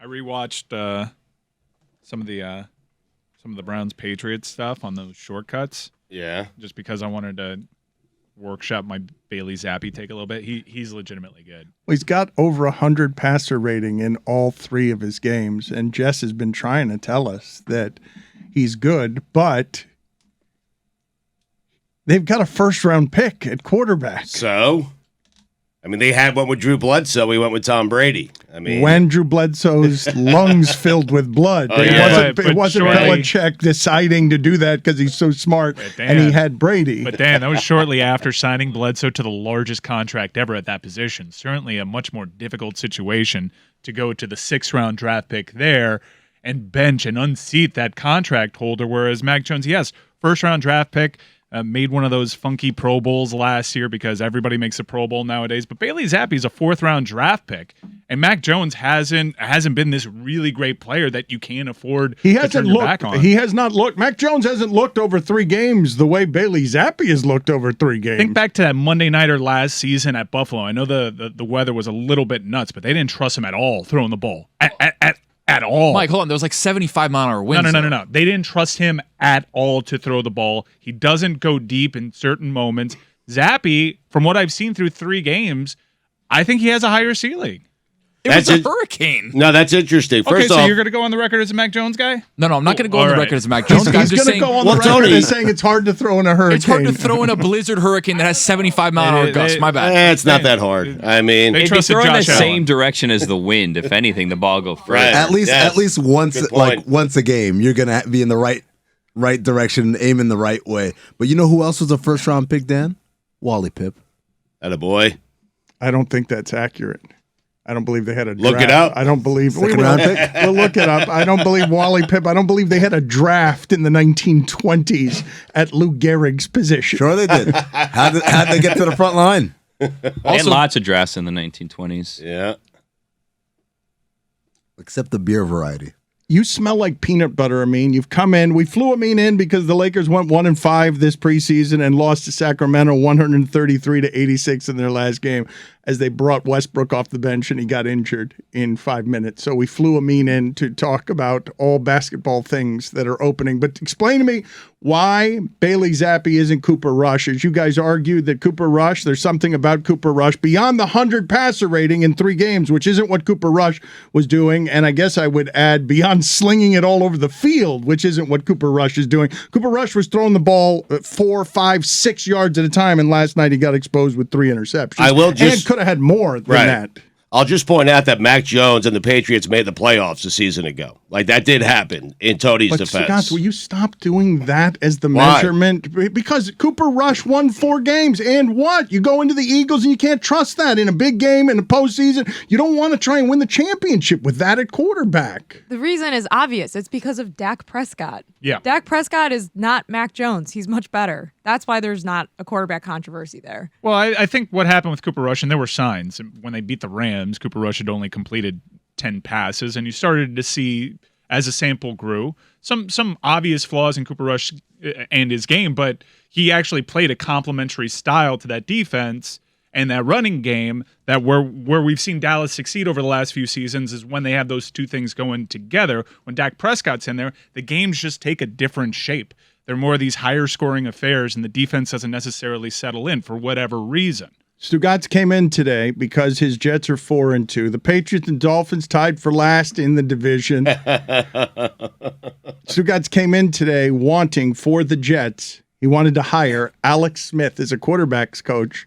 I rewatched some of the Browns Patriots stuff on those shortcuts. Yeah. Just because I wanted to workshop my Bailey Zappi take a little bit. He's legitimately good. Well, he's got over 100 passer rating in all 3 of his games, and Jess has been trying to tell us that he's good, but they've got a first-round pick at quarterback. So, I mean, they had one with Drew Bledsoe. We went with Tom Brady. I mean, when Drew Bledsoe's lungs filled with blood, it wasn't Belichick deciding to do that because he's so smart, and he had Brady. But Dan, that was shortly after signing Bledsoe to the largest contract ever at that position. Certainly a much more difficult situation to go to the 6th-round draft pick there and bench and unseat that contract holder, whereas Mac Jones, yes, first-round draft pick, made one of those funky Pro Bowls last year because everybody makes a Pro Bowl nowadays. But Bailey Zappi's a 4th-round draft pick, and Mac Jones hasn't been this really great player that you can't afford to turn your back on. He has not looked. Mac Jones hasn't looked over 3 games the way Bailey Zappi has looked over 3 games. Think back to that Monday nighter last season at Buffalo. I know the weather was a little bit nuts, but they didn't trust him at all throwing the ball. At all. Mike, hold on. There was like 75-mile-an-hour winds. No. They didn't trust him at all to throw the ball. He doesn't go deep in certain moments. Zappi, from what I've seen through 3 games, I think he has a higher ceiling. It was a hurricane. No, that's interesting. First so off, you're going to go on the record as a Mac Jones guy? No, I'm not going to go on the record as a Mac Jones guy. He's going to go on the record as saying it's hard to throw in a hurricane. It's hard to throw in a blizzard hurricane that has 75-mile-an-hour gusts. My bad. It's not that hard. I mean, if you throw in the same direction as the wind, if anything, the ball go further. Right. At least once a game, you're going to be in the right direction, aiming the right way. But you know who else was a first-round pick, Dan? Wally Pipp. Attaboy. I don't think that's accurate. I don't believe they had a draft. Look it up. I don't believe. Second round pick? We'll look it up. I don't believe Wally Pipp. I don't believe they had a draft in the 1920s at Lou Gehrig's position. Sure they did. How'd they get to the front line? They had lots of drafts in the 1920s. Yeah. Except the beer variety. You smell like peanut butter, Amin. You've come in. We flew Amin in because the Lakers went 1-5 this preseason and lost to Sacramento 133-86 in their last game as they brought Westbrook off the bench and he got injured in 5 minutes. So we flew Amin in to talk about all basketball things that are opening. But explain to me why Bailey Zappi isn't Cooper Rush. As you guys argued that Cooper Rush, there's something about Cooper Rush beyond the 100 passer rating in 3 games, which isn't what Cooper Rush was doing. And I guess I would add beyond slinging it all over the field, which isn't what Cooper Rush is doing. Cooper Rush was throwing the ball 4, 5, 6 yards at a time, and last night he got exposed with 3 interceptions. I will just and could have had more than that. I'll just point out that Mac Jones and the Patriots made the playoffs a season ago. Like, that did happen in Tony's defense. Stugotz, will you stop doing that as the measurement? Because Cooper Rush won 4 games, and what? You go into the Eagles, and you can't trust that in a big game in the postseason. You don't want to try and win the championship with that at quarterback. The reason is obvious. It's because of Dak Prescott. Yeah. Dak Prescott is not Mac Jones. He's much better. That's why there's not a quarterback controversy there. Well, I think what happened with Cooper Rush, and there were signs when they beat the Rams, Cooper Rush had only completed 10 passes, and you started to see, as the sample grew, some obvious flaws in Cooper Rush and his game, but he actually played a complementary style to that defense and that running game that where we've seen Dallas succeed over the last few seasons is when they have those two things going together. When Dak Prescott's in there, the games just take a different shape. They're more of these higher scoring affairs, and the defense doesn't necessarily settle in for whatever reason. Stugotz came in today because his Jets are 4-2. The Patriots and Dolphins tied for last in the division. Stugotz came in today wanting for the Jets. He wanted to hire Alex Smith as a quarterback's coach.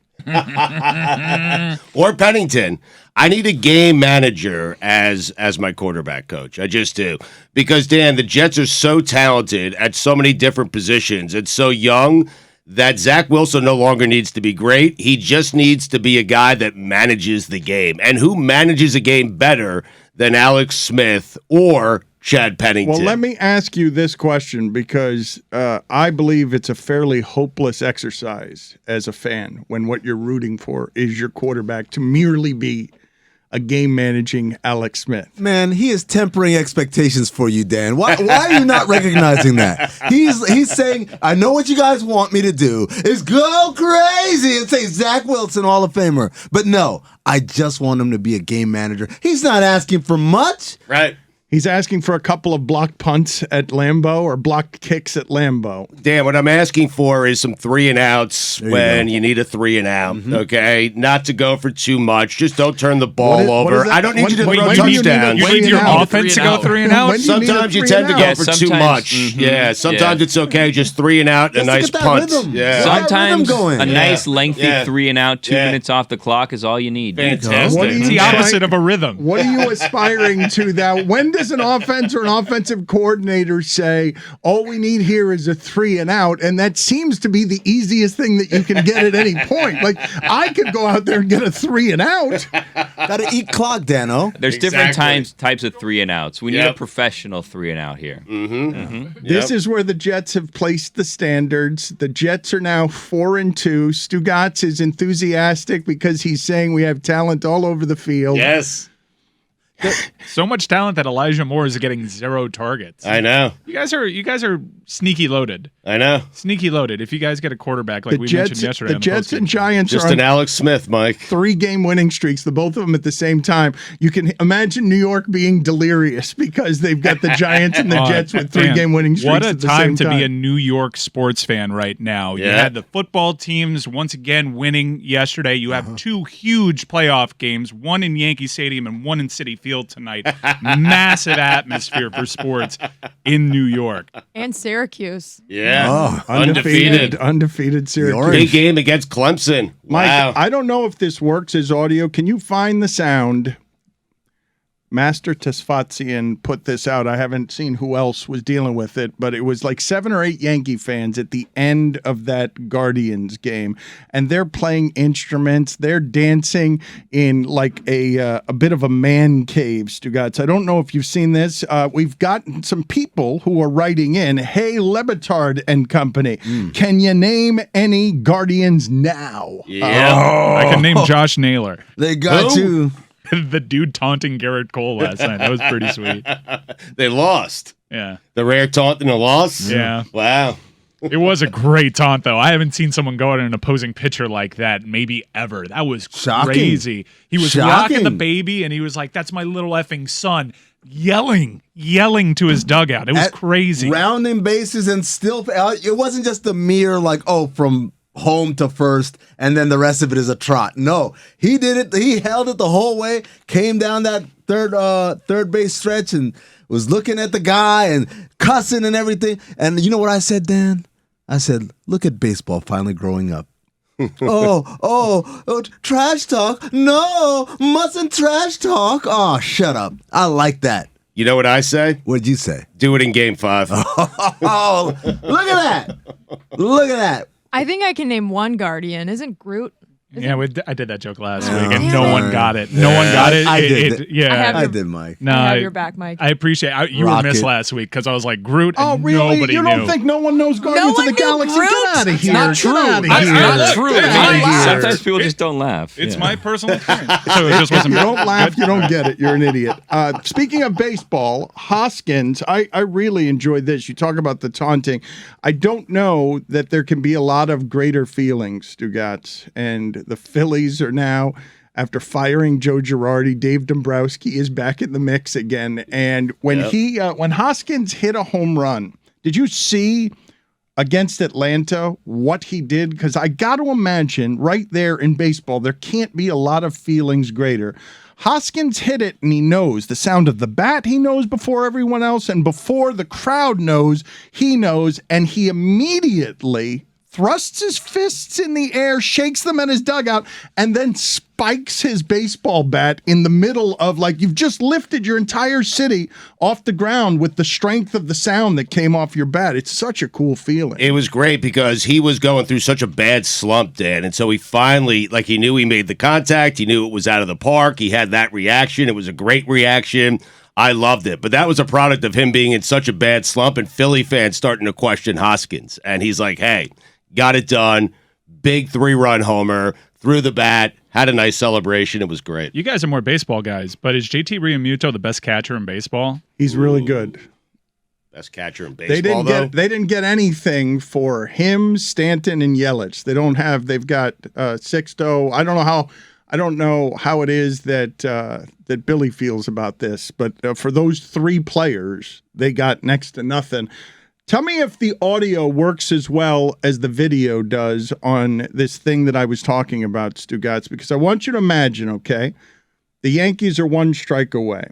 Or Pennington. I need a game manager as my quarterback coach. I just do. Because, Dan, the Jets are so talented at so many different positions and so young that Zach Wilson no longer needs to be great. He just needs to be a guy that manages the game. And who manages a game better than Alex Smith or Chad Pennington? Well, let me ask you this question because I believe it's a fairly hopeless exercise as a fan when what you're rooting for is your quarterback to merely be a game managing Alex Smith. Man, he is tempering expectations for you, Dan. Why are you not recognizing that? He's saying, I know what you guys want me to do is go crazy and say Zach Wilson, Hall of Famer. But no, I just want him to be a game manager. He's not asking for much. Right. He's asking for a couple of blocked punts at Lambeau or blocked kicks at Lambeau. Dan, what I'm asking for is some 3-and-outs when you need a 3-and-out, okay? Not to go for too much. Just don't turn the ball over. I don't need you to throw touchdowns. You need your offense to go 3-and-out? Sometimes you tend to go for too much. Yeah, sometimes it's okay. Just 3-and-out, a nice punt. Yeah. Sometimes going. a nice lengthy 3-and-out, 2 minutes off the clock is all you need. Fantastic. It's the opposite of a rhythm. What are you aspiring to that? When does an offense or an offensive coordinator say, all we need here is a 3-and-out? And that seems to be the easiest thing that you can get at any point. Like, I could go out there and get a 3-and-out. Got to eat clock, Dano. There's different types of 3-and-outs. We need a professional 3-and-out here. This is where the Jets have placed the standards. The Jets are now 4-2. Stugotz is enthusiastic because he's saying we have talent all over the field. Yes. So much talent that Elijah Moore is getting 0 targets. I know. You guys are sneaky loaded. I know. Sneaky loaded. If you guys get a quarterback like we mentioned yesterday, the Jets and Giants just are an Alex Smith, Mike. 3-game winning streaks, the both of them at the same time. You can imagine New York being delirious because they've got the Giants and the Jets with 3-game winning streaks. What a at the time same to be a New York sports fan right now. You had the football teams once again winning yesterday. You have 2 huge playoff games, one in Yankee Stadium and one in Citi Field tonight. Massive atmosphere for sports in New York. And Syracuse. Yeah. Oh, undefeated Syracuse. Big game against Clemson. Mike, Wow. I don't know if this works as audio. Can you find the sound? Master Tesfatzian put this out. I haven't seen who else was dealing with it, but it was like 7 or 8 Yankee fans at the end of that Guardians game, and they're playing instruments. They're dancing in like a bit of a man cave, Stugotz. I don't know if you've seen this. We've gotten some people who are writing in, hey, LeBatard and company, can you name any Guardians now? Yeah. I can name Josh Naylor. They got you. The dude taunting Garrett Cole last night. That was pretty sweet. They lost. Yeah. The rare taunt and a loss? Yeah. Wow. It was a great taunt, though. I haven't seen someone go at an opposing pitcher like that maybe ever. That was crazy. He was rocking the baby, and he was like, that's my little effing son. Yelling to his dugout. It was crazy. Rounding bases and still, it wasn't just a mere like, from home to first, and then the rest of it is a trot. No, he did it. He held it the whole way, came down that third base stretch and was looking at the guy and cussing and everything. And you know what I said, Dan? I said, look at baseball finally growing up. oh, trash talk. No, mustn't trash talk. Oh, shut up. I like that. You know what I say? What'd you say? Do it in game 5. Oh, look at that. Look at that. I think I can name one Guardian. Isn't Groot? I did that joke last week, and no one got it. No one got it. I did. I did, Mike. No, I have your back, Mike. I appreciate it. You were missed last week because I was like Groot, and really? nobody You knew. don't think no one knows Guardians of the Galaxy? Groot? Get out of here. Not true. Get outta That's here. not true. Get outta here. Sometimes people just don't laugh. It's my personal experience. So it just If wasn't. you don't laugh, you don't get it. You're an idiot. Speaking of baseball, Hoskins, I really enjoyed this. You talk about the taunting. I don't know that there can be a lot of greater feelings, Stugotz. And the Phillies are now, after firing Joe Girardi, Dave Dombrowski is back in the mix again. And when when Hoskins hit a home run, did you see against Atlanta what he did? Because I got to imagine right there in baseball, there can't be a lot of feelings greater. Hoskins hit it, and he knows the sound of the bat. He knows before everyone else, and before the crowd knows, he knows, and he immediately thrusts his fists in the air, shakes them at his dugout, and then spikes his baseball bat in the middle of, like, you've just lifted your entire city off the ground with the strength of the sound that came off your bat. It's such a cool feeling. It was great because he was going through such a bad slump, Dan. And so he finally, he knew he made the contact. He knew it was out of the park. He had that reaction. It was a great reaction. I loved it. But that was a product of him being in such a bad slump and Philly fans starting to question Hoskins. And he's like, hey, got it done. Big 3-run homer. threw the bat, had a nice celebration. It was great. You guys are more baseball guys, but is JT Realmuto the best catcher in baseball? He's really good. Best catcher in baseball, They didn't get anything for him, Stanton, and Yelich. They've got Sixto. I don't know how it is that Billy feels about this, but for those three players, they got next to nothing. Tell me if the audio works as well as the video does on this thing that I was talking about, Stugotz, because I want you to imagine, okay, the Yankees are one strike away.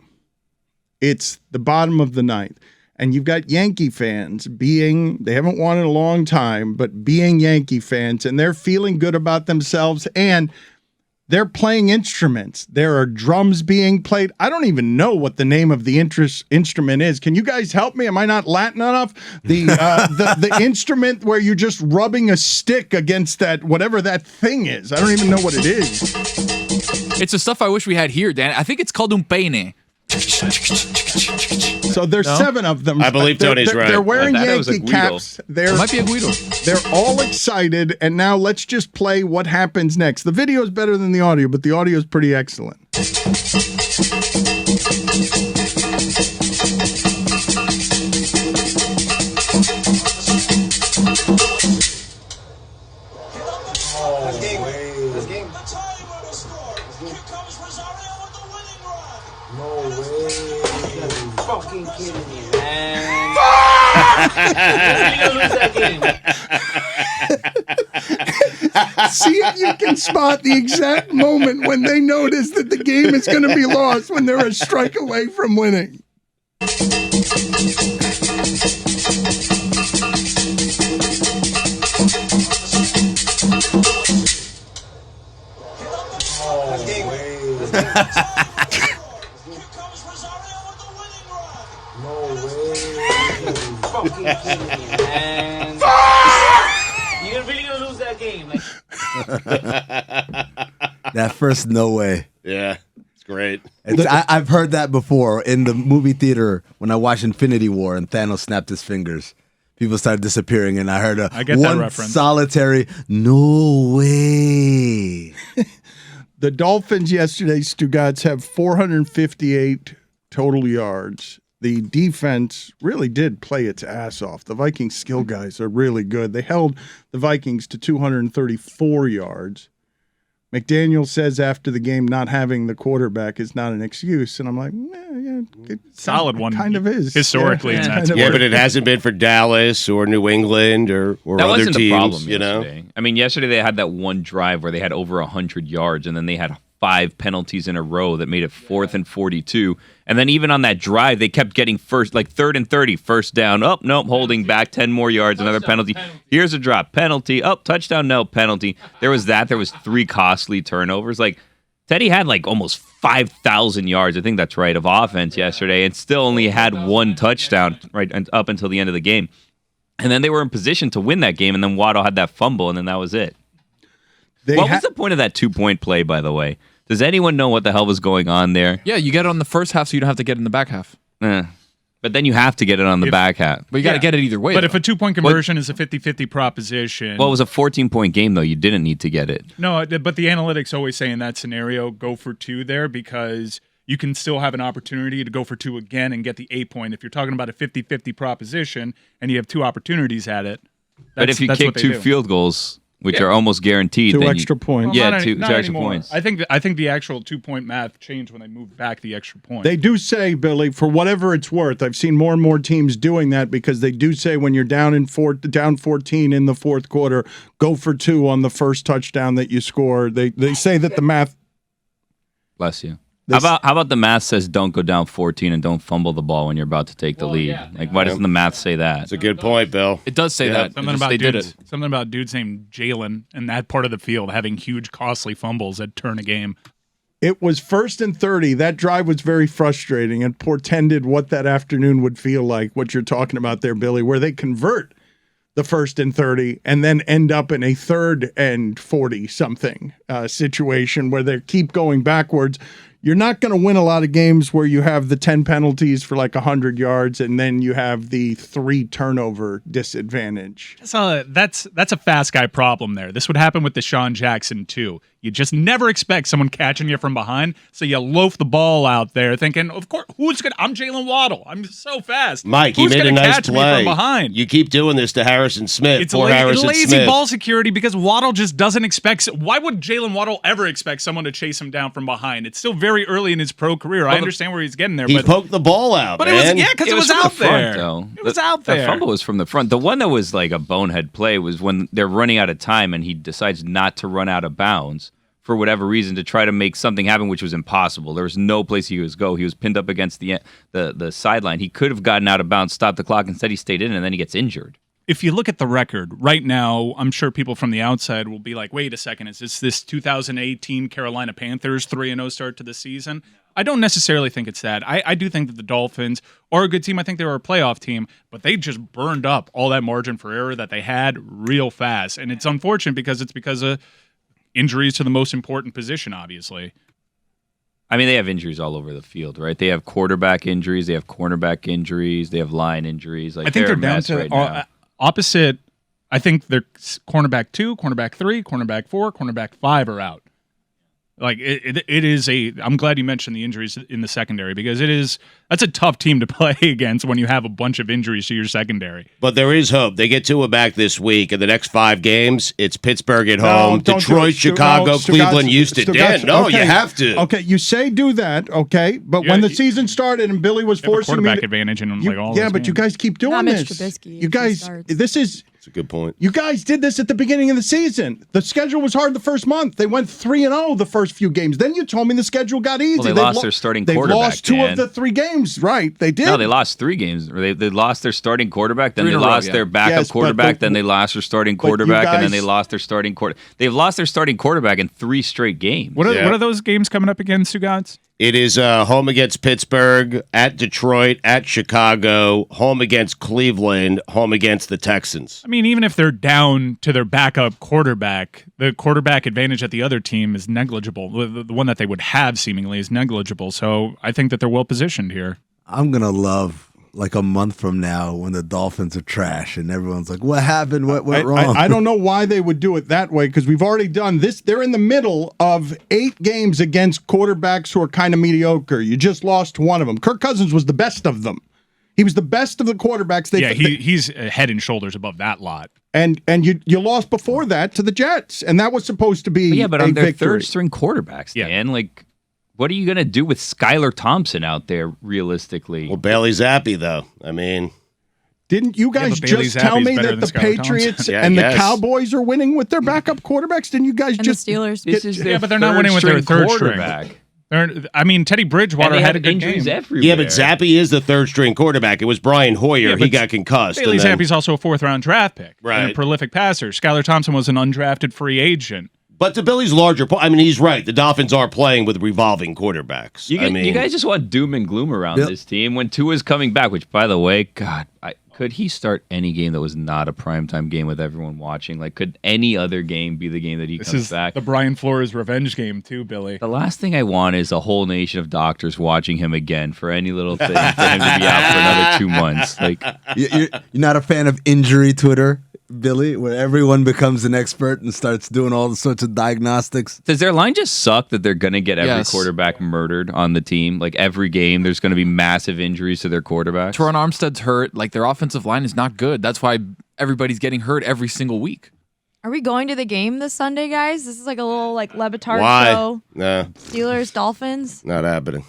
It's the bottom of the ninth, and you've got Yankee fans they haven't won in a long time, but being Yankee fans, and they're feeling good about themselves, and they're playing instruments. There are drums being played. I don't even know what the name of the instrument is. Can you guys help me? Am I not Latin enough? The instrument where you're just rubbing a stick against that, whatever that thing is. I don't even know what it is. It's the stuff I wish we had here, Dan. I think it's called un peine. So there's 7 of them. I believe Tony's right. They're wearing I thought it was a Yankee Guido. caps. It might be a Guido. They're all excited, and now let's just play what happens next. The video is better than the audio, but the audio is pretty excellent. Fucking kidding me, man. See if you can spot the exact moment when they notice that the game is going to be lost when they're a strike away from winning. Fucking kidding me, man. You're really gonna lose that game. That first no way. Yeah, it's great. I've heard that before in the movie theater when I watched Infinity War and Thanos snapped his fingers. People started disappearing, and I heard I get that one reference. solitary no way. The Dolphins yesterday, Stugotz, have 458 total yards. The defense really did play its ass off. The Vikings skill guys are really good. They held the Vikings to 234 yards. McDaniel says after the game not having the quarterback is not an excuse. And I'm like, it Solid one. kind of is. Historically, in that kind of Yeah, is. but it hasn't been for Dallas or New England or That other wasn't teams. the problem You know, yesterday. I mean, yesterday they had that one drive where they had over 100 yards, and then they had 5 penalties in a row that made it 4th and 42. And then even on that drive, they kept getting 3rd and 30, first down. Oh, nope, holding back 10 more yards, another penalty. Here's a drop, penalty. Oh, touchdown, no, penalty. There was 3 costly turnovers. Like, Teddy had like almost 5,000 yards, I think that's right, of offense yesterday, and still only had 1 touchdown right up until the end of the game. And then they were in position to win that game, and then Waddle had that fumble, and then that was it. What was the point of that 2-point play, by the way? Does anyone know what the hell was going on there? Yeah, you get it on the first half, so you don't have to get it in the back half. But then you have to get it on the back half. But you got to get it either way. But though. if a 2-point conversion is a 50-50 proposition. Well, it was a 14-point game, though. You didn't need to get it. No, but the analytics always say in that scenario, go for 2 there because you can still have an opportunity to go for 2 again and get the 8-point. If you're talking about a 50-50 proposition and you have 2 opportunities at it. But if you that's kick what they 2 do. field goals, which are almost guaranteed, 2 then extra points. Yeah, not two extra anymore. points. I think the actual 2-point math changed when they moved back the extra point. They do say, Billy, for whatever it's worth, I've seen more and more teams doing that because they do say when you're down 14 in the fourth quarter, go for 2 on the first touchdown that you score. They say that the math. Bless you. How about the math says don't go down 14 and don't fumble the ball when you're about to take the lead? yeah. Like, why doesn't the math say that? That's a good point, Bill. it does say that. Something It's just about they did dudes, it. something about dudes named Jalen in that part of the field having huge, costly fumbles that turn a game. It was 1st and 30. That drive was very frustrating and portended what that afternoon would feel like, what you're talking about there, Billy, where they convert the 1st and 30 and then end up in a 3rd and 40 something situation where they keep going backwards. You're not going to win a lot of games where you have the 10 penalties for like 100 yards and then you have the 3 turnover disadvantage. That's a fast guy problem there. This would happen with Deshaun Jackson too. You just never expect someone catching you from behind, so you loaf the ball out there thinking, of course, I'm Jalen Waddle. I'm so fast. Mike, he who's made a gonna nice catch me play. from behind? You keep doing this to Harrison Smith. It's Harrison lazy Smith. ball security because Waddle just doesn't expect. Why would Jalen Waddle ever expect someone to chase him down from behind? It's still very early in his pro career. I understand where he's getting there, He but poked the ball out, but man. because it was from out the front, there. though. It was out there. The fumble was from the front. The one that was like a bonehead play was when they're running out of time and he decides not to run out of bounds for whatever reason to try to make something happen, which was impossible. There was no place he was go. He was pinned up against the sideline. He could have gotten out of bounds, stopped the clock. Instead, he stayed in, and then he gets injured. If you look at the record right now, I'm sure people from the outside will be like, wait a second, is this 2018 Carolina Panthers 3-0 start to the season? I don't necessarily think it's that. I do think that the Dolphins are a good team. I think they were a playoff team, but they just burned up all that margin for error that they had real fast. And it's unfortunate because of injuries to the most important position, obviously. I mean, they have injuries all over the field, right? They have quarterback injuries, they have cornerback injuries, they have line injuries. Like, I think they're a down mess to right now. opposite. I think they're cornerback 2, cornerback 3, cornerback 4, cornerback 5 are out. Like it is I'm glad you mentioned the injuries in the secondary because that's a tough team to play against when you have a bunch of injuries to your secondary. But there is hope. They get Tua back this week. In the next 5 games, it's Pittsburgh at home, Detroit, Chicago, Cleveland, Houston. Dan, you have to. Okay, you say do that, okay? But when the season started and Billy was forcing me quarterback advantage in all those but you guys keep doing Mitch this. Trubisky, You guys, this is. That's a good point. You guys did this at the beginning of the season. The schedule was hard the first month. They went 3-0 the first few games. Then you told me the schedule got easy. Well, they lost their starting quarterback. They lost 2 Dan. of the 3 games, right? They did. No, they lost 3 games. They lost their starting quarterback, then 3 they in a row, lost their backup Yes, but quarterback, then they lost their starting but you quarterback, and then guys- they lost their starting quarter. They've lost their starting quarterback in 3 straight games. What are those games coming up against, Stugotz? It is home against Pittsburgh, at Detroit, at Chicago, home against Cleveland, home against the Texans. I mean, even if they're down to their backup quarterback, the quarterback advantage at the other team is negligible. The one that they would have seemingly is negligible. So I think that they're well positioned here. I'm gonna love like a month from now when the Dolphins are trash and everyone's like, "What happened? What went wrong?" I don't know why they would do it that way because we've already done this. They're in the middle of 8 games against quarterbacks who are kind of mediocre. You just lost one of them. Kirk Cousins was the best of them. He was the best of the quarterbacks. He's head and shoulders above that lot. And you lost before that to the Jets, and that was supposed to be But a on their victory. third string quarterbacks, Dan, like, what are you going to do with Skylar Thompson out there realistically? Well, Bailey Zappi, though. I mean, Didn't you guys but Bailey just tell Zappi's me better that than the Skylar Patriots Thompson. and Yeah, the yes. Cowboys are winning with their backup quarterbacks? Didn't you guys And just the Steelers. This is their but they're not winning with their third-string third string. quarterback. Teddy Bridgewater And they had have a good injuries game. everywhere. yeah, but Zappi is the third string quarterback. It was Brian Hoyer. Yeah, He but got concussed. Bailey and then- Zappi's also a 4th-round draft pick and Right. a prolific passer. Skylar Thompson was an undrafted free agent. But to Billy's larger point, I mean, he's right. The Dolphins are playing with revolving quarterbacks. You guys just want doom and gloom around this team when Tua's coming back, which, by the way, God, could he start any game that was not a primetime game with everyone watching? Like, could any other game be the game that he This comes is back? the Brian Flores revenge game, too, Billy. The last thing I want is a whole nation of doctors watching him again for any little thing for him to be out for another 2 months. Like, You're not a fan of injury Twitter, Billy, where everyone becomes an expert and starts doing all sorts of diagnostics. does their line just suck that they're going to get every Yes. quarterback murdered on the team? Like, every game, there's going to be massive injuries to their quarterbacks? Teron Armstead's hurt. Like, their offensive line is not good. That's why everybody's getting hurt every single week. Are we going to the game this Sunday, guys? This is like a little like LeBatard Why? show. No, Steelers, Dolphins. not happening.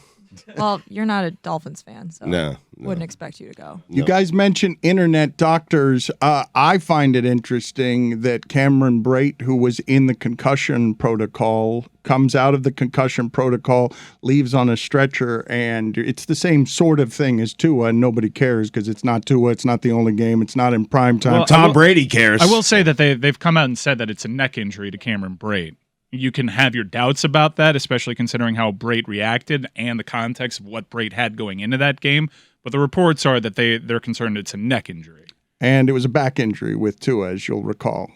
Well, you're not a Dolphins fan, so No. wouldn't expect you to go. You guys mentioned internet doctors. I find it interesting that Cameron Brate, who was in the concussion protocol, comes out of the concussion protocol, leaves on a stretcher, and it's the same sort of thing as Tua, and nobody cares because it's not Tua. It's not the only game. It's not in prime time. Well, Tom Brady cares. I will say that they've come out and said that it's a neck injury to Cameron Brate. You can have your doubts about that, especially considering how Brate reacted and the context of what Brate had going into that game. But the reports are that they're concerned it's a neck injury. And it was a back injury with Tua, as you'll recall.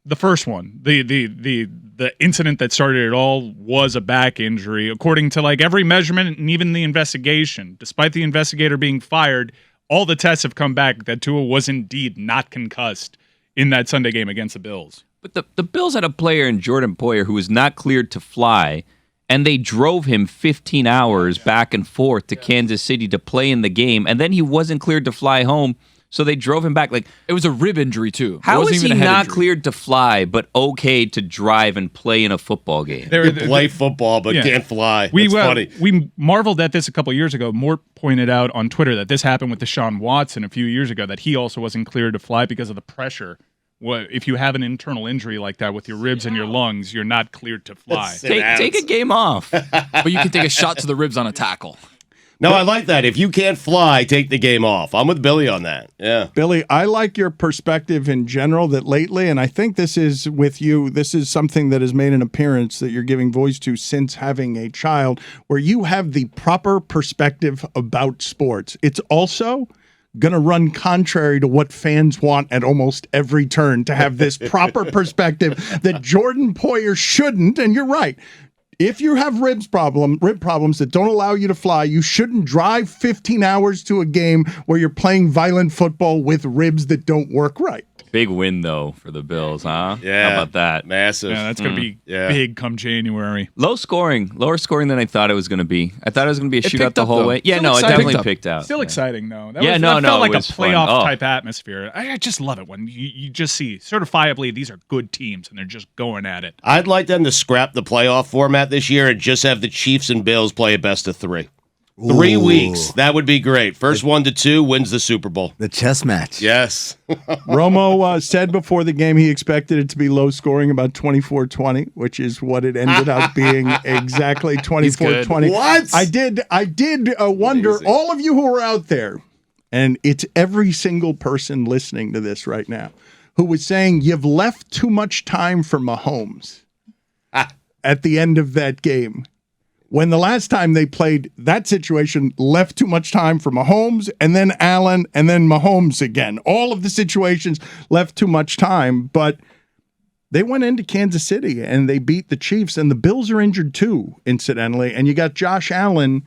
The first one, the incident that started it all was a back injury, according to like every measurement and even the investigation. Despite the investigator being fired, all the tests have come back that Tua was indeed not concussed in that Sunday game against the Bills. But the Bills had a player in Jordan Poyer who was not cleared to fly, and they drove him 15 hours back and forth to Kansas City to play in the game, and then he wasn't cleared to fly home, so they drove him back. Like, It was a rib injury, too. It how wasn't is even he a head not injury. cleared to fly, but okay to drive and play in a football game? You play football, but Yeah. can't fly. We That's funny. we marveled at this a couple years ago. Mort pointed out on Twitter that this happened with Deshaun Watson a few years ago, that he also wasn't cleared to fly because of the pressure. If you have an internal injury like that with your ribs and your lungs, you're not cleared to fly. Take a game off. But you can take a shot to the ribs on a tackle. No, I like that. If you can't fly, take the game off. I'm with Billy on that. Yeah. Billy, I like your perspective in general that lately, and I think this is with you, this is something that has made an appearance that you're giving voice to since having a child, where you have the proper perspective about sports. It's also going to run contrary to what fans want at almost every turn, to have this proper perspective that Jordan Poyer shouldn't, and you're right. If you have rib problems that don't allow you to fly, you shouldn't drive 15 hours to a game where you're playing violent football with ribs that don't work right. Big win, though, for the Bills, huh? Yeah. How about that? Massive. Yeah, that's going to be Yeah. big come January. Lower scoring than I thought it was going to be. I thought it was going to be a It shootout picked the up, whole though. way. Yeah, Still no, it exciting. definitely Picked up. picked out. Still exciting, though. That Yeah, that felt like it a was fun. playoff Oh. type atmosphere. I just love it when you just see certifiably these are good teams and they're just going at it. I'd like them to scrap the playoff format this year and just have the Chiefs and Bills play a best of 3. 3 weeks. That would be great. First 1 to 2 wins the Super Bowl. The chess match. Yes. Romo said before the game he expected it to be low scoring, about 24-20, which is what it ended up being, exactly 24-20. What? I did wonder, Amazing. all of you who are out there, and it's every single person listening to this right now, who was saying you've left too much time for Mahomes at the end of that game. When the last time they played, that situation left too much time for Mahomes, and then Allen, and then Mahomes again. All of the situations left too much time, but they went into Kansas City and they beat the Chiefs, and the Bills are injured too, incidentally. And you got Josh Allen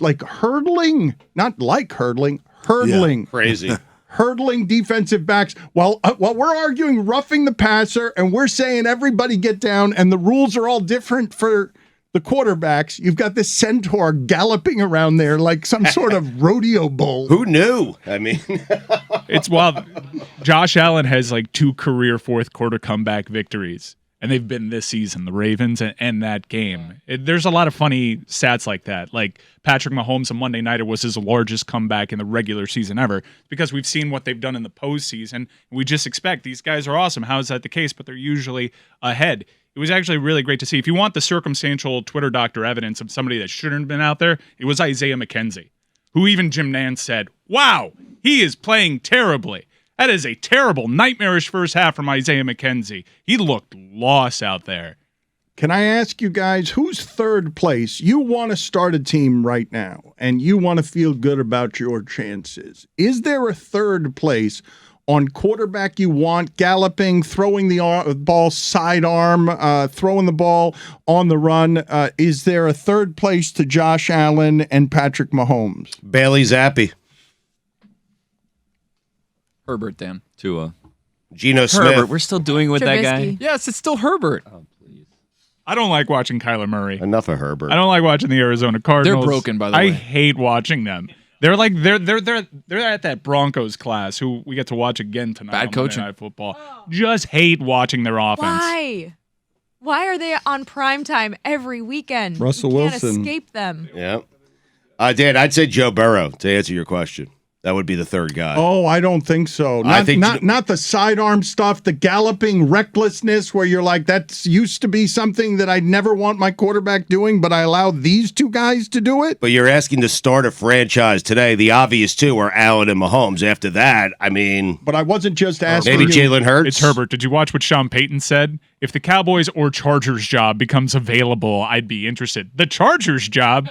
like hurdling, not like hurdling, Crazy. hurdling defensive backs while we're arguing roughing the passer, and we're saying everybody get down, and the rules are all different for the quarterbacks. You've got this centaur galloping around there like some sort of rodeo bull. Who knew? I mean, It's wild. Josh Allen has like 2 career fourth quarter comeback victories, and they've been this season, the Ravens and that game. There's a lot of funny stats like that. Like Patrick Mahomes on Monday Nighter was his largest comeback in the regular season ever, because we've seen what they've done in the postseason. We just expect these guys are awesome. How is that the case? But they're usually ahead. It was actually really great to see. If you want the circumstantial Twitter doctor evidence of somebody that shouldn't have been out there, it was Isaiah McKenzie, who even Jim Nantz said, wow, he is playing terribly. That is a terrible, nightmarish first half from Isaiah McKenzie. He looked lost out there. Can I ask you guys, who's third place? You want to start a team right now, and you want to feel good about your chances. Is there a third place on quarterback you want, galloping, throwing the ball sidearm, throwing the ball on the run? Is there a third place to Josh Allen and Patrick Mahomes? Bailey Zappi, Herbert, Dan. Tua. Geno Smith. Herbert, we're still doing with that guy? Trubisky. Yes, it's still Herbert. I don't like watching Kyler Murray. Enough of Herbert. I don't like watching the Arizona Cardinals. They're broken, by the I way. hate watching them. They're like they're at that Broncos class who we get to watch again tonight. Bad on Monday coaching. Night Football. Just hate watching their offense. Why? Why are they on prime time every weekend? Russell You can't Wilson. escape them. Yeah. Dan, I'd say Joe Burrow to answer your question. That would be the third guy. Oh, I don't think so. I Not, think- not the sidearm stuff, the galloping recklessness where you're like, that's used to be something that I'd never want my quarterback doing, but I allow these two guys to do it. But you're asking to start a franchise today. The obvious two are Allen and Mahomes. After that, I mean, But I wasn't just asking maybe you. Jalen Hurts. It's Herbert. Did you watch what Sean Payton said? If the Cowboys or Chargers job becomes available, I'd be interested. The Chargers job,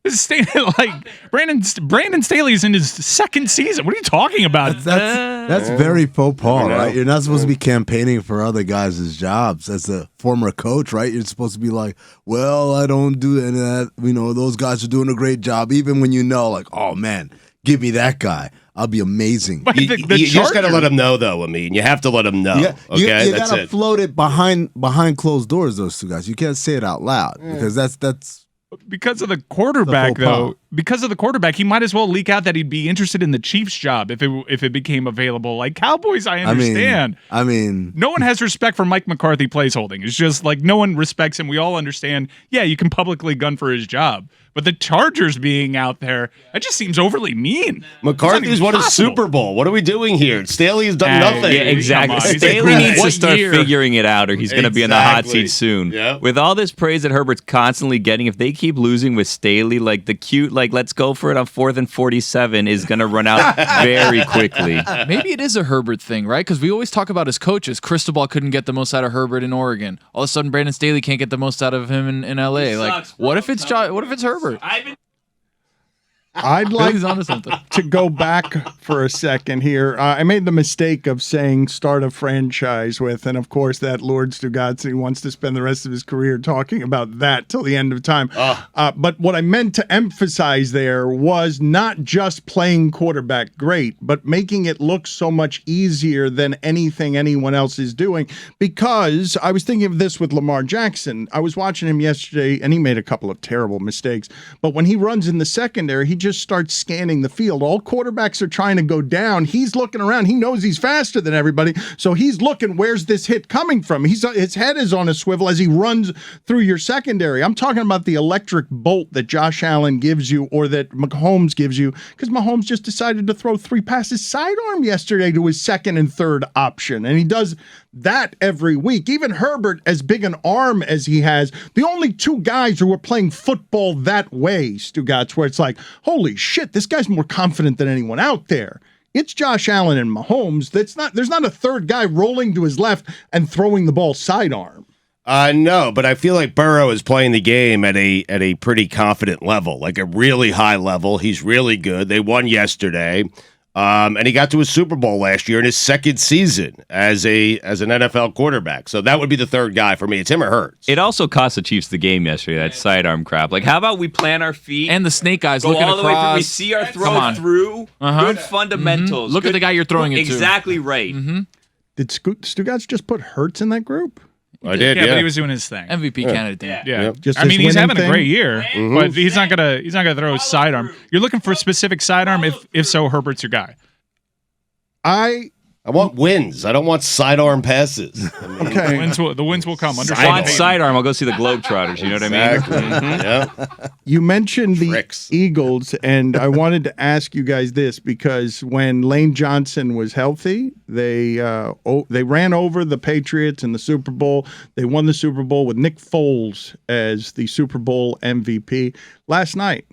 Like Brandon Staley's in his second season. What are you talking about? That's very faux pas, right? You're not supposed to be campaigning for other guys' jobs as a former coach, right? You're supposed to be like, well, I don't do any of that. Those guys are doing a great job, even when like, oh man, give me that guy. I'll be amazing. But You just got to let him know, though. I mean, you have to let him know. Yeah, okay, you that's gotta it. float it behind closed doors. Those two guys, you can't say it out loud because that's. Because of the quarterback, though, because of the quarterback, he might as well leak out that he'd be interested in the Chiefs job if it became available. Like Cowboys, I understand. I mean, no one has respect for Mike McCarthy placeholding. It's just like no one respects him. We all understand. Yeah, you can publicly gun for his job, but the Chargers being out there, that just seems overly mean. McCarthy's won a Super Bowl. What are we doing here? Staley has done nothing. Yeah, exactly. Come on. Staley needs to What start year? figuring it out, or he's going to be in the hot Exactly. seat soon. Yep. With all this praise that Herbert's constantly getting, if they keep losing with Staley, like the cute, like let's go for it on 4th and 47 is going to run out very quickly. Maybe it is a Herbert thing, right? Because we always talk about his coaches. Cristobal couldn't get the most out of Herbert in Oregon. All of a sudden, Brandon Staley can't get the most out of him in LA. Like, what if it's what if it's Herbert? I'd like Billy's onto something. to go back for a second here. I made the mistake of saying start a franchise with, and of course that Lord Stugotz, he wants to spend the rest of his career talking about that till the end of time. But what I meant to emphasize there was not just playing quarterback great, but making it look so much easier than anything anyone else is doing. Because I was thinking of this with Lamar Jackson. I was watching him yesterday, and he made a couple of terrible mistakes. But when he runs in the secondary, he just starts scanning the field. All quarterbacks are trying to go down. He's looking around. He knows he's faster than everybody. So he's looking, where's this hit coming from? His head is on a swivel as he runs through your secondary. I'm talking about the electric bolt that Josh Allen gives you or that Mahomes gives you, because Mahomes just decided to throw 3 passes sidearm yesterday to his second and third option. And he does that every week. Even Herbert, as big an arm as he has, the only 2 guys who are playing football that way, Stugotz, where it's like, holy shit, this guy's more confident than anyone out there. It's Josh Allen and Mahomes. There's not a third guy rolling to his left and throwing the ball sidearm. No, but I feel like Burrow is playing the game at a pretty confident level, like a really high level. He's really good. They won yesterday. And he got to a Super Bowl last year in his second season as an NFL quarterback. So that would be the third guy for me. It's him or Hurts. It also cost the Chiefs the game yesterday, that sidearm crap. Like, how about we plant our feet And the snake eyes go looking all the way through, across. we see our Come throw on. through, good fundamentals. Look at good- the guy you're throwing it to. Exactly right. Did Stugotz just put Hurts in that group? I did, Yeah, but he was doing his thing. MVP candidate. Yeah, Just I mean his he's having winning a great thing? year, but he's not gonna throw a sidearm. You're looking for a specific sidearm. If so, Herbert's your guy. I I want wins. I don't want sidearm passes. I mean, okay. The wins will come. Want Understand. sidearm, I'll go see the Globetrotters. You know what I mean? Exactly. Yeah. You mentioned the Tricks. Eagles, and I wanted to ask you guys this because when Lane Johnson was healthy, they ran over the Patriots in the Super Bowl. They won the Super Bowl with Nick Foles as the Super Bowl MVP. Last night,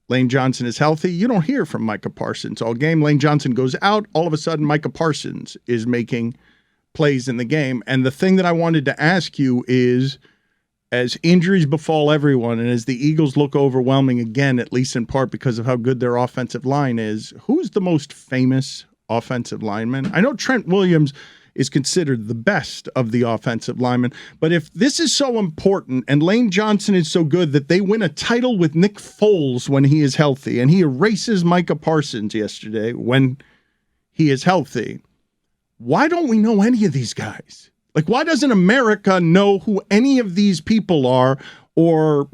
Lane Johnson is healthy. You don't hear from Micah Parsons all game. Lane Johnson goes out. All of a sudden, Micah Parsons is making plays in the game. And the thing that I wanted to ask you is, as injuries befall everyone and as the Eagles look overwhelming again, at least in part because of how good their offensive line is, who's the most famous offensive lineman? I know Trent Williams is considered the best of the offensive linemen, but if this is so important and Lane Johnson is so good that they win a title with Nick Foles when he is healthy and he erases Micah Parsons yesterday when he is healthy, why don't we know any of these guys? Like, why doesn't America know who any of these people are? Or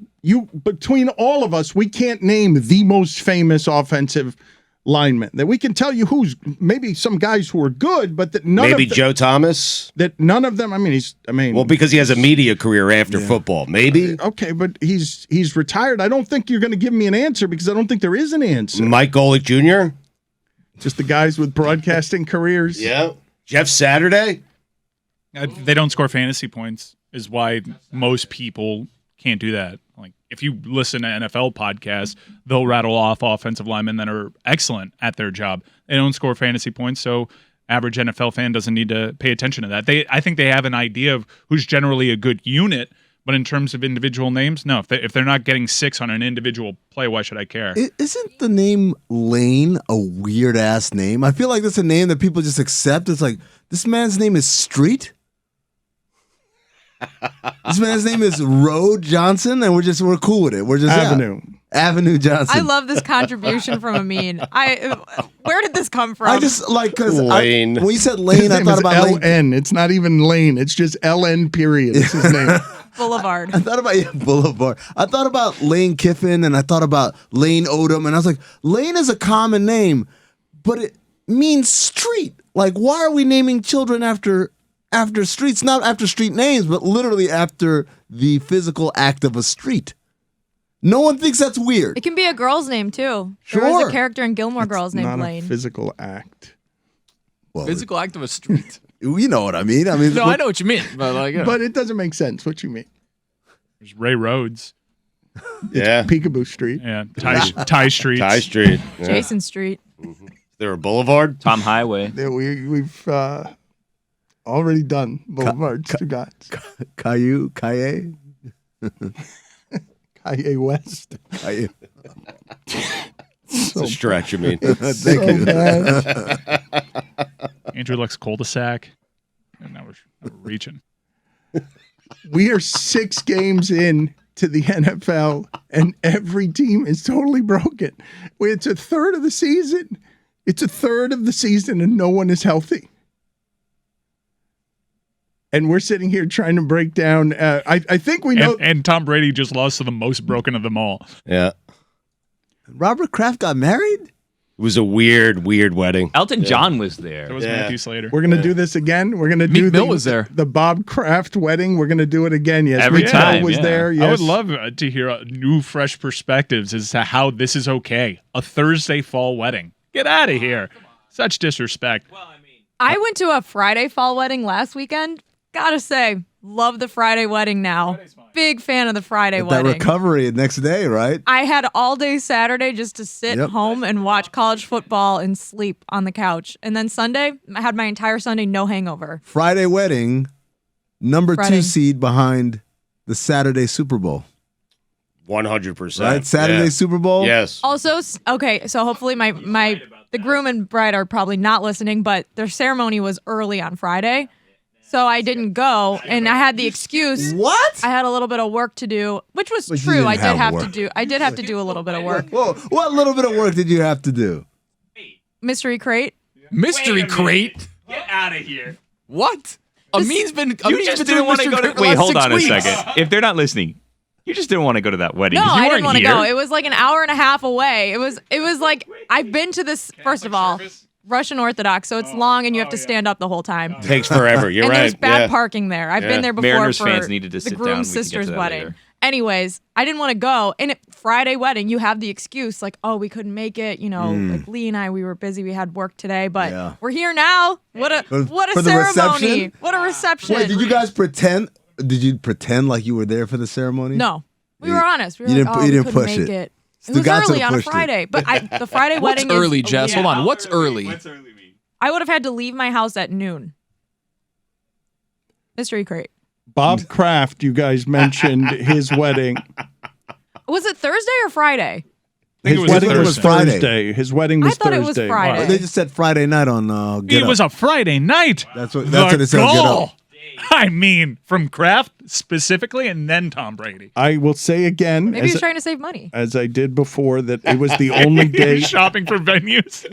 between all of us, we can't name the most famous offensive linemen. That we can tell you who's maybe some guys who are good, but that none Maybe of them, Joe Thomas. that none of them. Well, because he has a media career after football. Maybe okay, but he's retired. I don't think you're going to give me an answer because I don't think there is an answer. Mike Golick Jr. Just the guys with broadcasting careers. Yeah. Jeff Saturday. They don't score fantasy points, is why most people can't do that. Like, if you listen to NFL podcasts, they'll rattle off offensive linemen that are excellent at their job. They don't score fantasy points, so average NFL fan doesn't need to pay attention to that. I think they have an idea of who's generally a good unit, But in terms of individual names, no. If they're not getting 6 on an individual play, why should I care? Isn't the name Lane a weird ass name? I feel like that's a name that people just accept. It's like, this man's name is Street. This man's name is Road Johnson, and we're cool with it. We're just Avenue Johnson. I love this contribution from Amin. Where did this come from? I just like because Lane. When you said Lane, I thought about Lane. LN. It's not even Lane. It's just LN period. It's his name. Boulevard. I thought about Boulevard. I thought about Lane Kiffin, and I thought about Lane Odom, and I was like, Lane is a common name, but it means street. Like, why are we naming children after streets? Not after street names, but literally after the physical act of a street. No one thinks that's weird. It can be a girl's name too. Sure. There was a character in Gilmore Girls named Not Lane. a physical act. Well, Physical act of a street. you know what I mean. No, I know what you mean, but like, But it doesn't make sense. What you mean? There's Ray Rhodes. Yeah. Peekaboo Street. Yeah. Ty Street. Ty Street. Yeah. Jason Street. Is there a boulevard? Tom Highway. Yeah, we've already done Boulevard Stugotz. Caillou, Kaye, Kaye West. Caillou. It's a stretch, I mean. Thank you. Bad. Andrew Luck's cul-de-sac. And now we're reaching. We are 6 games in to the NFL, and every team is totally broken. It's a third of the season. It's a third of the season, and no one is healthy. And we're sitting here trying to break down. I think we know. And Tom Brady just lost to the most broken of them all. Yeah. Robert Kraft got married? It was a weird wedding. Elton John was there. There was Yeah. Matthew Slater. We're going to do this again. We're going to do Meek Mill was there. The Bob Kraft wedding. We're going to do it again. Yes, Every Meek Mill time, was yeah. there. Yes. I would love to hear new, fresh perspectives as to how this is okay. A Thursday fall wedding. Get out of here. Such disrespect. I went to a Friday fall wedding last weekend. Gotta say, love the Friday wedding now. Big fan of the Friday That wedding. recovery next day, right? I had all day Saturday just to sit Yep. home and watch college football and sleep on the couch. And then Sunday, I had my entire Sunday no hangover. Friday wedding, number Friday. 2 seed behind the Saturday Super Bowl. 100%. Right? Saturday Yeah. Super Bowl? Yes. Also, okay, so hopefully the groom and bride are probably not listening, but their ceremony was early on Friday. So I didn't go, and I had the excuse. What? I had a little bit of work to do, which was But you true. didn't I did have have work. to do. I did have to do a little bit of work. Whoa, what little bit of work did you have to do? Mystery crate. Mystery crate. Get out of here. What? Amin's been. You just didn't want to go to. Wait, hold on a second. If they're not listening, you just didn't want to go to that wedding. No, 'cause you I weren't didn't want to here. go. It was like an hour and a half away. It was like I've been to this. First of all, Russian Orthodox, so it's long and you have to stand up the whole time. Takes forever. You're and right. there's bad Yeah. parking there. I've Yeah. been there before Mariners for fans needed to the sit down. groom's We can get to sister's that wedding. later. Anyways, I didn't want to go. And Friday wedding, you have the excuse like, oh, we couldn't make it. You know, like Lee and I, we were busy. We had work today, but Yeah. we're here now. What a For the ceremony! reception? What a reception! Wait, did you guys pretend? Did you pretend like you were there for the ceremony? No, we were honest. We were you like, didn't- oh, you we didn't couldn't push make it. it. It was Stugotz early on a pushed it. Friday, but the Friday What's wedding early, is Jess? Hold on. What's early? What's early mean? I would have had to leave my house at noon. Mystery crate. Bob Kraft, you guys mentioned his wedding. Was it Thursday or Friday? I think His it was wedding Thursday. was Friday. Thursday. His wedding was I thought Thursday. it was Friday. They just said Friday night on Get It Up. was a Friday night. That's what it said on Get Up. I mean, from Kraft specifically, and then Tom Brady. I will say again, Maybe he was trying to save money. as I did before, that it was the only day. Shopping for venues. Is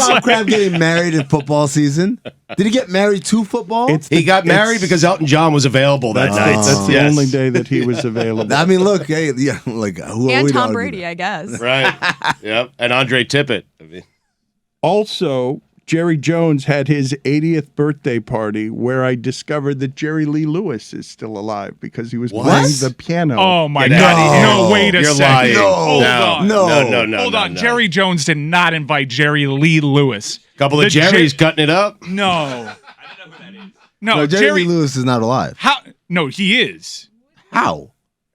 Bob Kraft getting married in football season? Did he get married to football? He got married because Elton John was available that night. That's the Yes. only day that he was available. I mean, look, hey, yeah, like who are And we to Tom argue Brady, that? I guess. Right. Yep. And Andre Tippett. I mean, Also, Jerry Jones had his 80th birthday party where I discovered that Jerry Lee Lewis is still alive because he was playing the piano. Oh my Get God! outta here. No, wait a You're second. lying. Hold No. on. No. Hold on. no. Jerry Jones did not invite Jerry Lee Lewis. Couple of The Jerry's cutting it up. No. No, No, Jerry Lee Lewis is not alive. How? No, he is. How?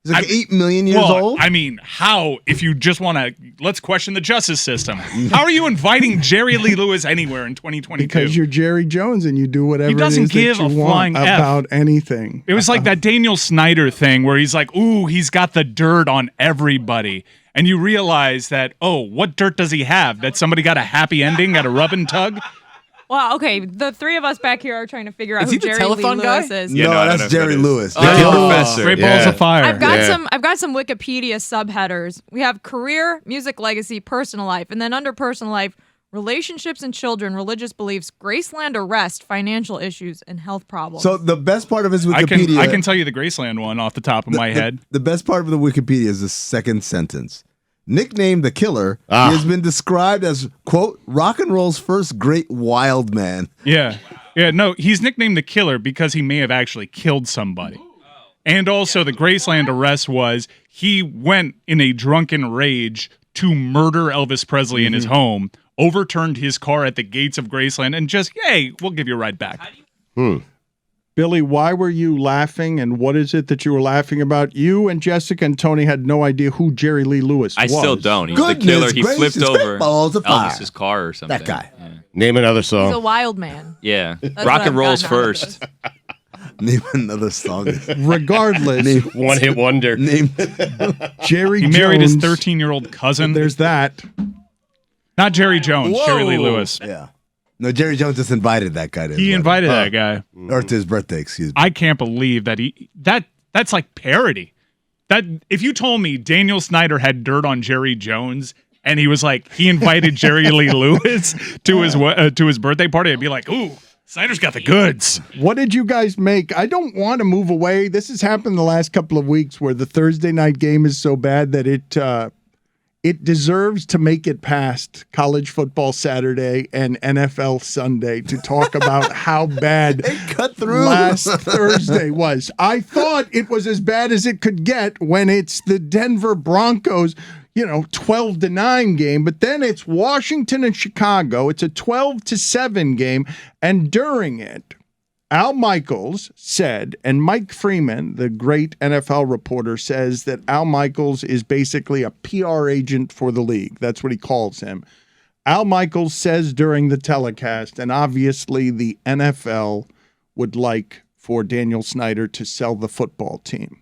He's like 8 million years old. I mean, how, if you just want to, let's question the justice system. How are you inviting Jerry Lee Lewis anywhere in 2022? Because you're Jerry Jones and you do whatever He doesn't it is give that you a want flying F. about anything. It was like that Daniel Snyder thing where he's like, ooh, he's got the dirt on everybody. And you realize that, oh, what dirt does he have? That somebody got a happy ending at a rub and tug? Well, okay, the three of us back here are trying to figure out Is who he the Jerry telephone Lee guy? Lewis is. Yeah, no, no, I don't that's know who Jerry that is. Lewis. Professor. Great balls of fire. I've got some Wikipedia subheaders. We have career, music legacy, personal life, and then under personal life, relationships and children, religious beliefs, Graceland arrest, financial issues, and health problems. So the best part of his Wikipedia, I can tell you the Graceland one off the top of my head. The best part of the Wikipedia is the second sentence. Nicknamed the Killer, he has been described as, quote, rock and roll's first great wild man. Yeah. Yeah, no, he's nicknamed the Killer because he may have actually killed somebody. And also the Graceland arrest was he went in a drunken rage to murder Elvis Presley in his home, overturned his car at the gates of Graceland, and just, hey, we'll give you a ride back. Billy, why were you laughing, and what is it that you were laughing about? You and Jessica and Tony had no idea who Jerry Lee Lewis was. I still don't. He's Goodness the killer. He gracious, flipped over balls of fire. Elvis's car or something. That guy. Yeah. Name another He's a song. wild man. Yeah. what Rock I've and roll's gotten out of first. Name another song. Regardless, One hit wonder. Name. Jerry He Jones. married his 13-year-old cousin. There's that. Not Jerry Jones, Jerry Lee Lewis. Yeah. No, Jerry Jones just invited that guy to his He wedding. invited that guy. Or to his birthday, excuse me. I can't believe that that's like parody. That if you told me Daniel Snyder had dirt on Jerry Jones and he was like he invited Jerry Lee Lewis to his birthday party, I'd be like, ooh, Snyder's got the goods. What did you guys make? I don't want to move away. This has happened the last couple of weeks where the Thursday night game is so bad that it deserves to make it past college football Saturday and NFL Sunday to talk about how bad Cut through. last Thursday was. I thought it was as bad as it could get when it's the Denver Broncos, 12-9 game, but then it's Washington and Chicago. It's a 12-7 game, and during it, Al Michaels said, and Mike Freeman, the great NFL reporter, says that Al Michaels is basically a PR agent for the league. That's what he calls him. Al Michaels says during the telecast, and obviously the NFL would like for Daniel Snyder to sell the football team.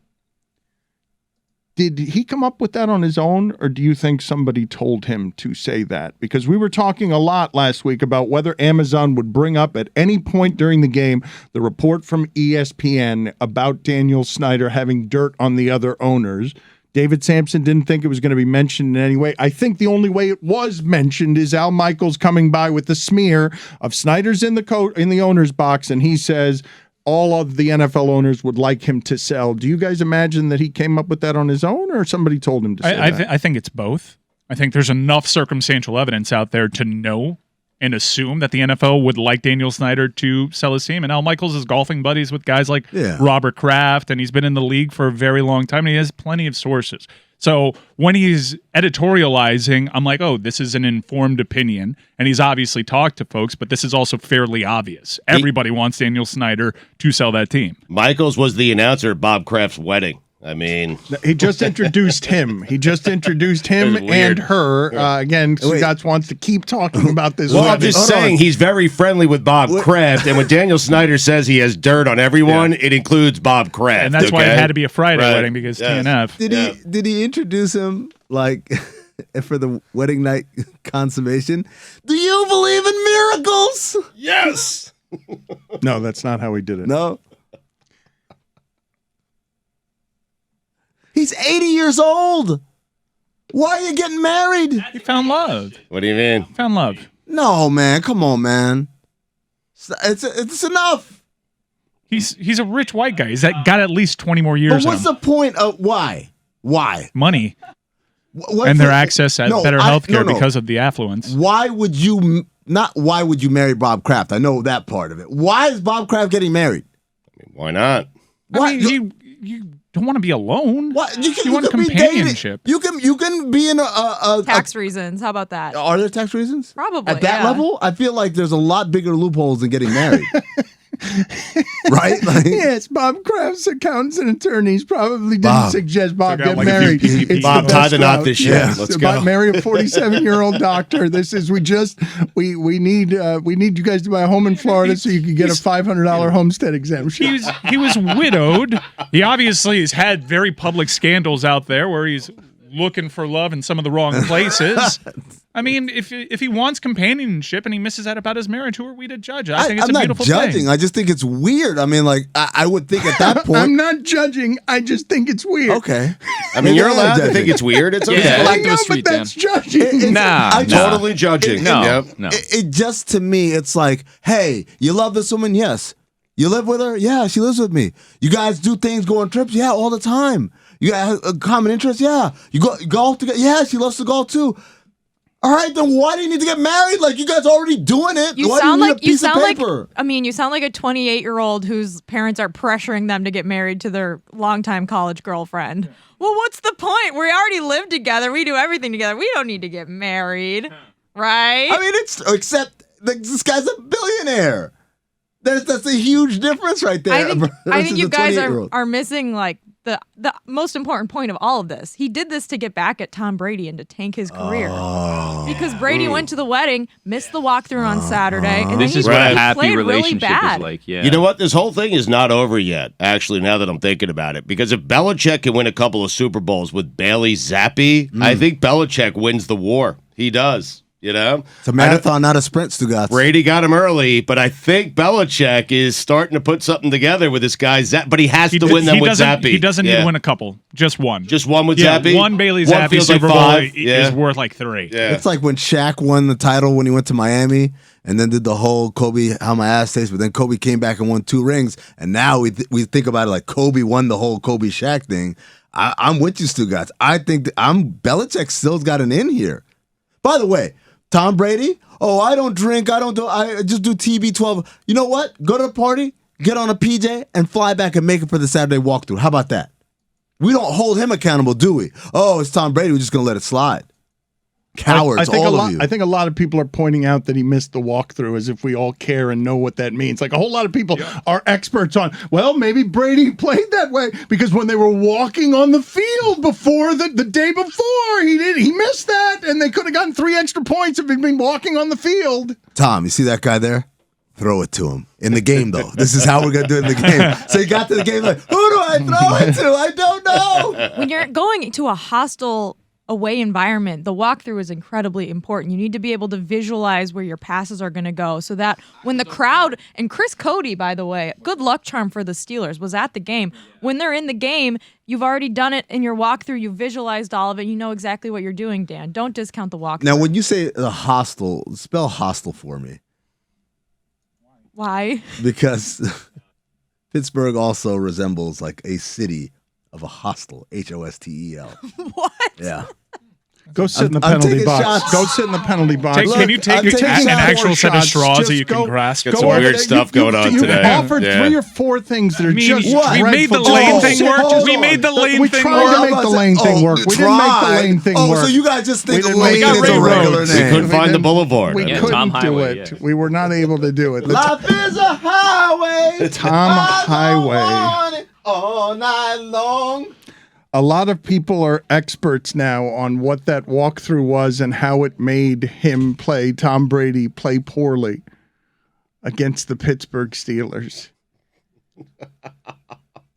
Did he come up with that on his own, or do you think somebody told him to say that? Because we were talking a lot last week about whether Amazon would bring up at any point during the game the report from ESPN about Daniel Snyder having dirt on the other owners. David Sampson didn't think it was going to be mentioned in any way. I think the only way it was mentioned is Al Michaels coming by with the smear of Snyder's in the owner's box, and he says all of the NFL owners would like him to sell. Do you guys imagine that he came up with that on his own, or somebody told him to say that? I think it's both. I think there's enough circumstantial evidence out there to know and assume that the NFL would like Daniel Snyder to sell his team. And Al Michaels is golfing buddies with guys like Robert Kraft, and he's been in the league for a very long time, and he has plenty of sources. So when he's editorializing, I'm like, oh, this is an informed opinion. And he's obviously talked to folks, but this is also fairly obvious. Everybody wants Daniel Snyder to sell that team. Michaels was the announcer at Bob Kraft's wedding. I mean, he just introduced him. He just introduced him and her. Again, Stugotz wants to keep talking about this. Well, I'm just saying he's very friendly with Bob Kraft, and when Daniel Snyder says he has dirt on everyone, it includes Bob Kraft. And that's why it had to be a Friday wedding because TNF. Did he introduce him like for the wedding night consummation? Do you believe in miracles? Yes. No, that's not how he did it. No. He's 80 years old. Why are you getting married? He found love. What do you mean? Found love. No, man. Come on, man. It's enough. He's a rich white guy. He's got at least 20 more years. But what's the point of why? Why? Money. And their access at better health care because of the affluence. Why would you marry Bob Kraft? I know that part of it. Why is Bob Kraft getting married? I mean, why not? Why? You don't want to be alone. What? You want companionship. You can be in a tax reasons. How about that? Are there tax reasons? Probably at that level. I feel like there's a lot bigger loopholes than getting married. right? Like, Yes, Bob Kraft's accountants and attorneys probably didn't Bob. suggest Bob Took out get like a married. few PPP. It's Bob, the tie best the knot route. this year. Yeah. Let's About go. marry a 47-year-old doctor. This is we need you guys to buy a home in Florida so you can get a $500 homestead exemption. He was widowed. He obviously has had very public scandals out there where he's looking for love in some of the wrong places. I mean, if he wants companionship and he misses out about his marriage, who are we to judge? I think it's I'm a not beautiful judging. thing. I just think it's weird. I mean, like, I would think at that point. I'm not judging. I just think it's weird. Okay. I mean, you're Maybe I'm allowed to judging. think it's weird. It's okay. Yeah. I Like know, the street, but that's judging. Nah, Totally judging. No, Yep. no. It just, to me, it's like, hey, you love this woman? Yes. You live with her? Yeah, she lives with me. You guys do things, go on trips? Yeah, all the time. You got a common interest? Yeah. You go golf together? Yeah, she loves to golf too. All right, then why do you need to get married? Like, you guys are already doing it. You why sound do you need like a piece of paper? you sound like a 28-year-old whose parents are pressuring them to get married to their longtime college girlfriend. Well, what's the point? We already live together. We do everything together. We don't need to get married, right? I mean, except this guy's a billionaire. That's a huge difference right there. I think versus you a guys 28-year-old. are missing like the most important point of all of this. He did this to get back at Tom Brady and to tank his career. Oh. Because Brady went to the wedding, missed the walkthrough on Saturday, and This then is he what Right. a happy played really relationship bad. is like. Yeah. You know what? This whole thing is not over yet, actually, now that I'm thinking about it. Because if Belichick can win a couple of Super Bowls with Bailey Zappi, I think Belichick wins the war. He does, you know? It's a marathon, not a sprint, Stugotz. Brady got him early, but I think Belichick is starting to put something together with this guy, But he has to win them with Zappi. He doesn't need Yeah. to win a couple, just one. Just one with yeah, Zappi? one Bailey One Zappi feels like Super Bowl five. is worth like 3. Yeah. It's like when Shaq won the title when he went to Miami and then did the whole Kobe, how my ass tastes, but then Kobe came back and won 2 rings. And now we think about it like Kobe won the whole Kobe Shaq thing. I'm with you, Stugotz. I think Belichick still's got an in here. By the way, Tom Brady, I don't drink, I just do TB12. You know what? Go to the party, get on a PJ, and fly back and make it for the Saturday walkthrough. How about that? We don't hold him accountable, do we? Oh, it's Tom Brady, we're just going to let it slide. Cowards, I think all a lot, of you. I think a lot of people are pointing out that he missed the walkthrough as if we all care and know what that means. Like a whole lot of people are experts on, well, maybe Brady played that way because when they were walking on the field before the day before, he missed that and they could have gotten 3 extra points if he'd been walking on the field. Tom, you see that guy there? Throw it to him. In the game, though. This is how we're going to do it in the game. So he got to the game like, who do I throw it to? I don't know. When you're going to a hostile away environment, the walkthrough is incredibly important. You need to be able to visualize where your passes are going to go so that when the crowd, and Chris Cody, by the way, good luck charm for the Steelers, was at the game. When they're in the game, you've already done it in your walkthrough. You've visualized all of it. You know exactly what you're doing, Dan. Don't discount the walkthrough. Now, when you say hostile, spell hostile for me. Why? Because Pittsburgh also resembles like a city of a hostel, Hostel. What? Yeah. Go sit in the I'm penalty taking box. shots. Go sit in the penalty box. Can you take I'm taking an shots. actual set of Shots. straws Just that you go- can grasp? Got some over weird there. stuff going on you today. offered Yeah. 3 or 4 things that are just What? We made the dreadful. lane Oh, thing shit, work. hold We on. made the lane We thing tried work. to make the lane thing work. We didn't make the lane thing work. so you guys just We think didn't lane make is the a regular roads. We name. couldn't find the boulevard. We Yeah, couldn't Tom do Highway, it. yeah. We were not able to do it. Life is a highway. Tom Highway. On it all night long. A lot of people are experts now on what that walkthrough was and how it made him Tom Brady play poorly against the Pittsburgh Steelers.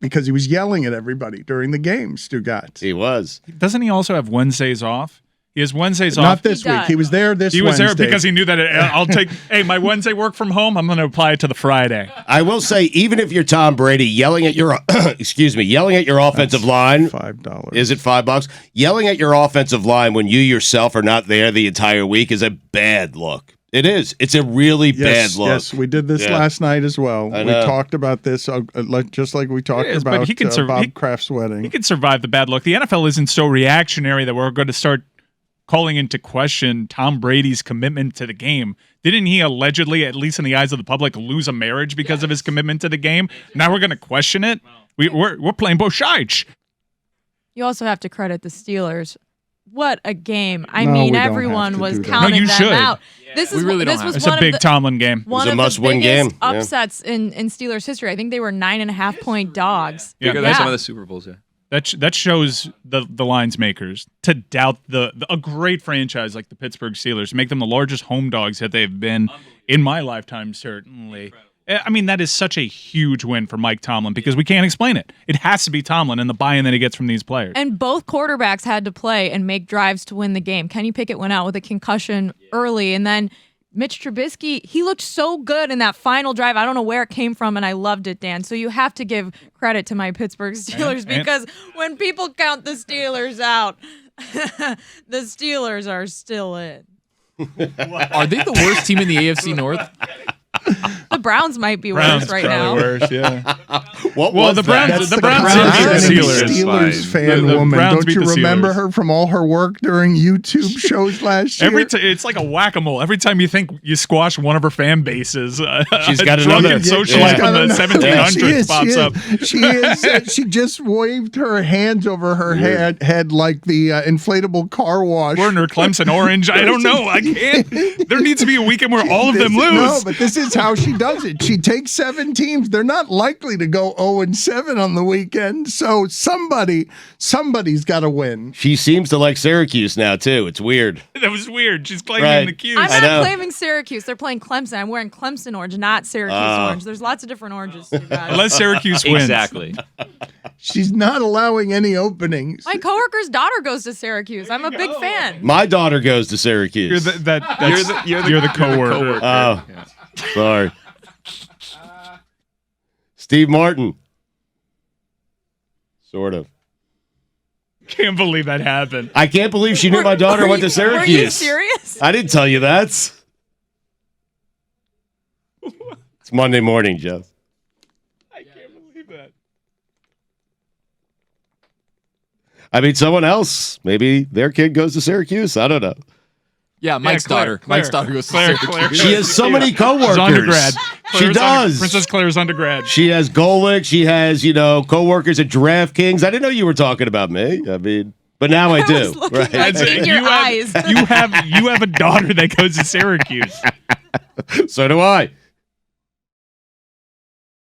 Because he was yelling at everybody during the game, Stugotz. He was. Doesn't he also have Wednesdays off? He has Wednesdays off. Not this He week. does. He was there this He was Wednesday. there because he knew that I'll take, hey, my Wednesday work from home, I'm going to apply it to the Friday. I will say, even if you're Tom Brady, yelling at your yelling at your offensive line, $5. is it $5? Yelling at your offensive line when you yourself are not there the entire week is a bad look. It is. It's a really bad look. Yes, we did this Yeah. last night as well. I We know. talked about this, just like we talked It is, but about he can Bob Kraft's wedding. He can survive the bad luck. The NFL isn't so reactionary that we're going to start calling into question Tom Brady's commitment to the game. Didn't he allegedly, at least in the eyes of the public, lose a marriage because of his commitment to the game? Now we're going to question it? We're playing both sides. You also have to credit the Steelers. What a game. I No, mean, we don't everyone have to was do that. counting No, you them should. out. This is We really this don't was have It's one a big of the, Tomlin game. one It was a of must-win the biggest game. Yeah. upsets in Steelers history. I think they were 9.5-point dogs. Yeah, Bigger than some of the Super Bowls. Yeah. That shows the lines makers to doubt a great franchise like the Pittsburgh Steelers, make them the largest home dogs that they've been in my lifetime, certainly. I mean, that is such a huge win for Mike Tomlin because we can't explain it. It has to be Tomlin and the buy-in that he gets from these players. And both quarterbacks had to play and make drives to win the game. Kenny Pickett went out with a concussion early, and then Mitch Trubisky, he looked so good in that final drive. I don't know where it came from, and I loved it, Dan. So you have to give credit to my Pittsburgh Steelers because when people count the Steelers out, the Steelers are still in. Are they the worst team in the AFC North? The Browns might be Browns worse right probably now. worse, yeah. What Well, was the that? Browns, That's the the Browns Browns did beat the beat Steelers. Steelers fan The woman. Browns Don't beat you the remember Steelers. her from all her work during YouTube shows last year? It's like a whack-a-mole. Every time you think you squash one of her fan bases, She's got a another. drunken Yeah, socialite she's from the got 1700s pops up. She is. She just waved her hands over her head like the inflatable car wash. Werner, Clemson, Orange. I don't know. I can't. There needs to be a weekend where all of them lose. No, but this is how she does it. She takes 7 teams. They're not likely to go 0-7 on the weekend. So somebody's got to win. She seems to like Syracuse now too. It's weird. That was weird. She's claiming Right. the cues. I'm I know. not claiming Syracuse. They're playing Clemson. I'm wearing Clemson orange, not Syracuse orange. There's lots of different oranges. You guys. Unless Syracuse wins. Exactly. She's not allowing any openings. My coworker's daughter goes to Syracuse. I'm a big fan. My daughter goes to Syracuse. You're the coworker. Oh, sorry. Steve Martin. Sort of. Can't believe that happened. I can't believe she knew my daughter went to Syracuse. Were you serious? I didn't tell you that. It's Monday morning, Jeff. I can't believe that. I mean, someone else. Maybe their kid goes to Syracuse. I don't know. Yeah, Mike's daughter. Mike's daughter goes to Syracuse. Claire. She has so many coworkers. She's undergrad. She does. Princess Claire's undergrad. She has Golick. She has, coworkers at DraftKings. I didn't know you were talking about me. I mean, but now I do. was looking like in your eyes. You have a daughter that goes to Syracuse. So do I.